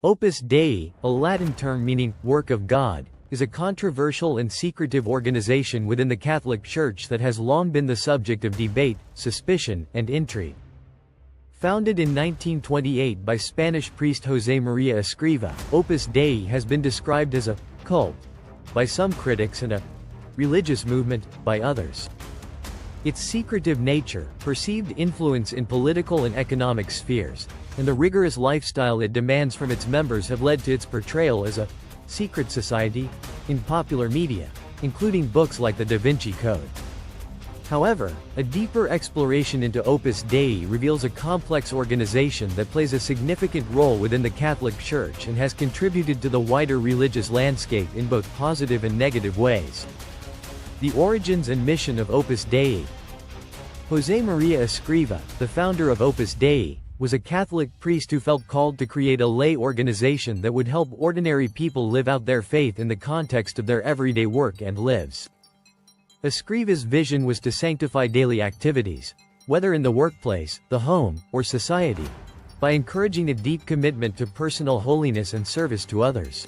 Opus Dei, a Latin term meaning work of God, is a controversial and secretive organization within the Catholic Church that has long been the subject of debate, suspicion, and intrigue. Founded in 1928 by Spanish priest Josemaría Escrivá, Opus Dei has been described as a cult by some critics and a religious movement by others. Its secretive nature, perceived influence in political and economic spheres, and the rigorous lifestyle it demands from its members have led to its portrayal as a secret society in popular media, including books like the Da Vinci Code. However, a deeper exploration into Opus Dei reveals a complex organization that plays a significant role within the Catholic Church and has contributed to the wider religious landscape in both positive and negative ways. The origins and mission of Opus Dei. Josemaría Escrivá, the founder of Opus Dei, was a Catholic priest who felt called to create a lay organization that would help ordinary people live out their faith in the context of their everyday work and lives. Escrivá's vision was to sanctify daily activities, whether in the workplace, the home, or society, by encouraging a deep commitment to personal holiness and service to others.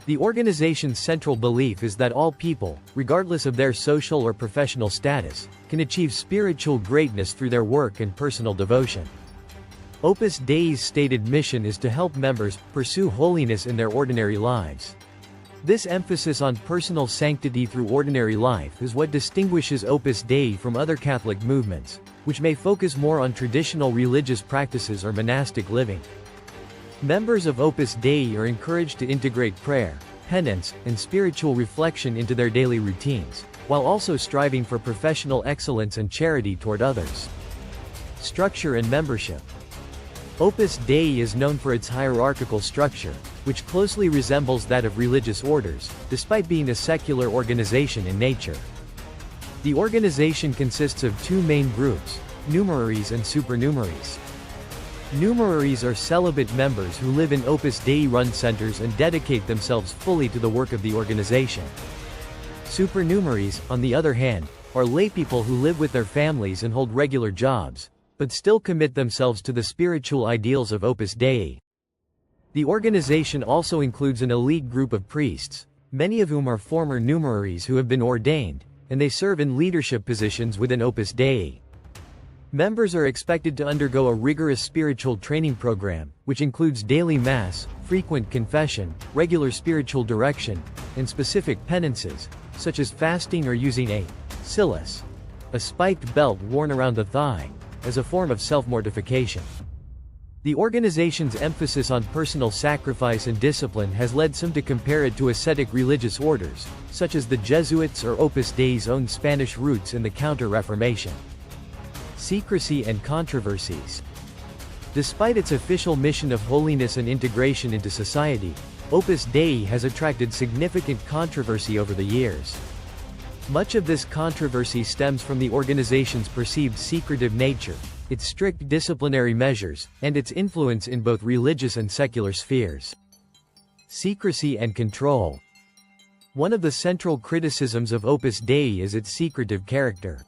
The organization's central belief is that all people, regardless of their social or professional status, can achieve spiritual greatness through their work and personal devotion. Opus Dei's stated mission is to help members pursue holiness in their ordinary lives. This emphasis on personal sanctity through ordinary life is what distinguishes Opus Dei from other Catholic movements, which may focus more on traditional religious practices or monastic living. Members of Opus Dei are encouraged to integrate prayer, penance, and spiritual reflection into their daily routines, while also striving for professional excellence and charity toward others. Structure and membership. Opus Dei is known for its hierarchical structure, which closely resembles that of religious orders, despite being a secular organization in nature. The organization consists of two main groups, numeraries and supernumeraries. Numeraries are celibate members who live in Opus Dei-run centers and dedicate themselves fully to the work of the organization. Supernumeraries, on the other hand, are laypeople who live with their families and hold regular jobs, but still commit themselves to the spiritual ideals of Opus Dei. The organization also includes an elite group of priests, many of whom are former numeraries who have been ordained, and they serve in leadership positions within Opus Dei. Members are expected to undergo a rigorous spiritual training program, which includes daily mass, frequent confession, regular spiritual direction, and specific penances, such as fasting or using a cilice, a spiked belt worn around the thigh, as a form of self-mortification. The organization's emphasis on personal sacrifice and discipline has led some to compare it to ascetic religious orders, such as the Jesuits or Opus Dei's own Spanish roots in the Counter-Reformation. Secrecy and controversies. Despite its official mission of holiness and integration into society, Opus Dei has attracted significant controversy over the years. Much of this controversy stems from the organization's perceived secretive nature, its strict disciplinary measures, and its influence in both religious and secular spheres. Secrecy and control. One of the central criticisms of Opus Dei is its secretive character.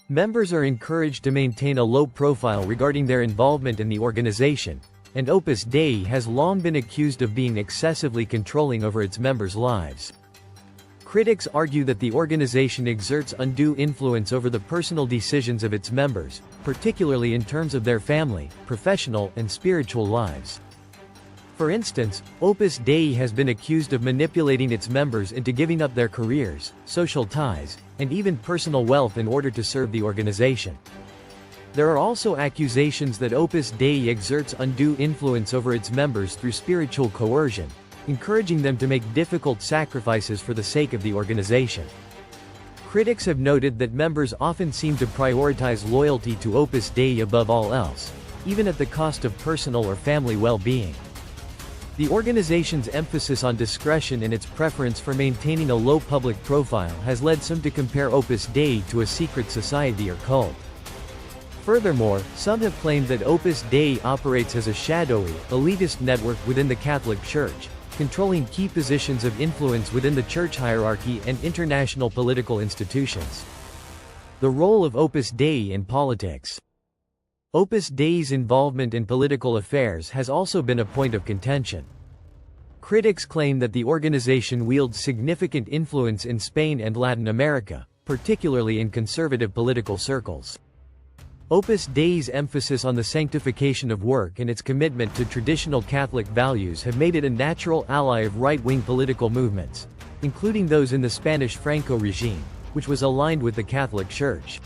Members are encouraged to maintain a low profile regarding their involvement in the organization, and Opus Dei has long been accused of being excessively controlling over its members' lives. Critics argue that the organization exerts undue influence over the personal decisions of its members, particularly in terms of their family, professional, and spiritual lives. For instance, Opus Dei has been accused of manipulating its members into giving up their careers, social ties, and even personal wealth in order to serve the organization. There are also accusations that Opus Dei exerts undue influence over its members through spiritual coercion, encouraging them to make difficult sacrifices for the sake of the organization. Critics have noted that members often seem to prioritize loyalty to Opus Dei above all else, even at the cost of personal or family well-being. The organization's emphasis on discretion and its preference for maintaining a low public profile has led some to compare Opus Dei to a secret society or cult. Furthermore, some have claimed that Opus Dei operates as a shadowy, elitist network within the Catholic Church, controlling key positions of influence within the church hierarchy and international political institutions. The role of Opus Dei in politics. Opus Dei's involvement in political affairs has also been a point of contention. Critics claim that the organization wields significant influence in Spain and Latin America, particularly in conservative political circles. Opus Dei's emphasis on the sanctification of work and its commitment to traditional Catholic values have made it a natural ally of right-wing political movements, including those in the Spanish Franco regime, which was aligned with the Catholic Church.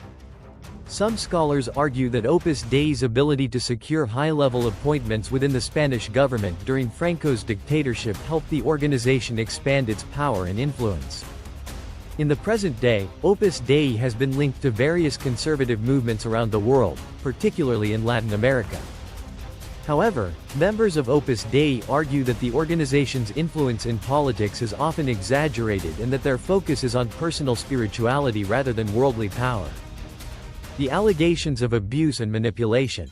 Some scholars argue that Opus Dei's ability to secure high-level appointments within the Spanish government during Franco's dictatorship helped the organization expand its power and influence. In the present day, Opus Dei has been linked to various conservative movements around the world, particularly in Latin America. However, members of Opus Dei argue that the organization's influence in politics is often exaggerated and that their focus is on personal spirituality rather than worldly power. The allegations of abuse and manipulation.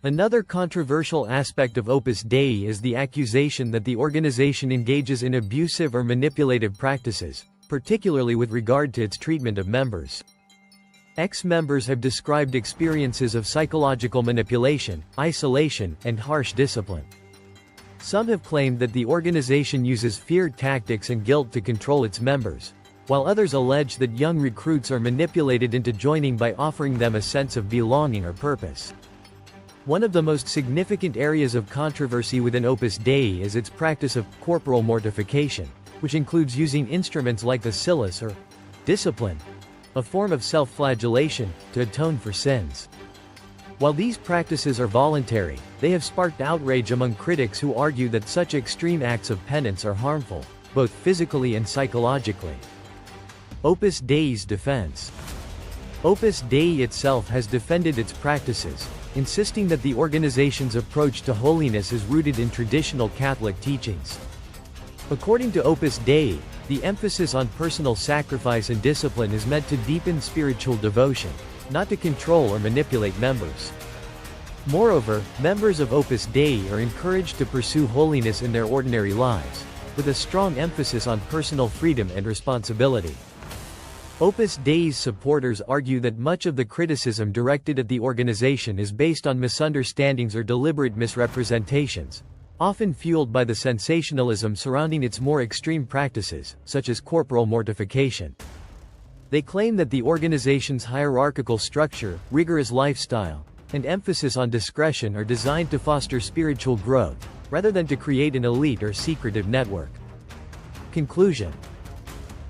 Another controversial aspect of Opus Dei is the accusation that the organization engages in abusive or manipulative practices, particularly with regard to its treatment of members. Ex-members have described experiences of psychological manipulation, isolation, and harsh discipline. Some have claimed that the organization uses fear tactics and guilt to control its members, while others allege that young recruits are manipulated into joining by offering them a sense of belonging or purpose. One of the most significant areas of controversy within Opus Dei is its practice of corporal mortification, which includes using instruments like the silus or discipline, a form of self-flagellation, to atone for sins. While these practices are voluntary, they have sparked outrage among critics who argue that such extreme acts of penance are harmful, both physically and psychologically. Opus Dei's defense. Opus Dei itself has defended its practices, insisting that the organization's approach to holiness is rooted in traditional Catholic teachings. According to Opus Dei, the emphasis on personal sacrifice and discipline is meant to deepen spiritual devotion, not to control or manipulate members. Moreover, members of Opus Dei are encouraged to pursue holiness in their ordinary lives, with a strong emphasis on personal freedom and responsibility. Opus Dei's supporters argue that much of the criticism directed at the organization is based on misunderstandings or deliberate misrepresentations, often fueled by the sensationalism surrounding its more extreme practices, such as corporal mortification. They claim that the organization's hierarchical structure, rigorous lifestyle, and emphasis on discretion are designed to foster spiritual growth, rather than to create an elite or secretive network. Conclusion.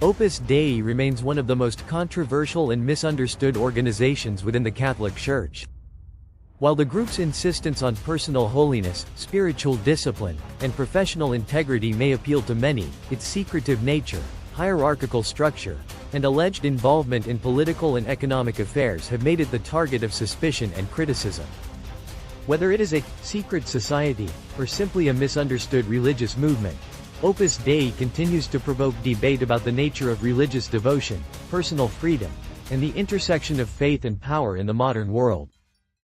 Opus Dei remains one of the most controversial and misunderstood organizations within the Catholic Church. While the group's insistence on personal holiness, spiritual discipline, and professional integrity may appeal to many, its secretive nature, hierarchical structure, and alleged involvement in political and economic affairs have made it the target of suspicion and criticism. Whether it is a secret society, or simply a misunderstood religious movement, Opus Dei continues to provoke debate about the nature of religious devotion, personal freedom, and the intersection of faith and power in the modern world.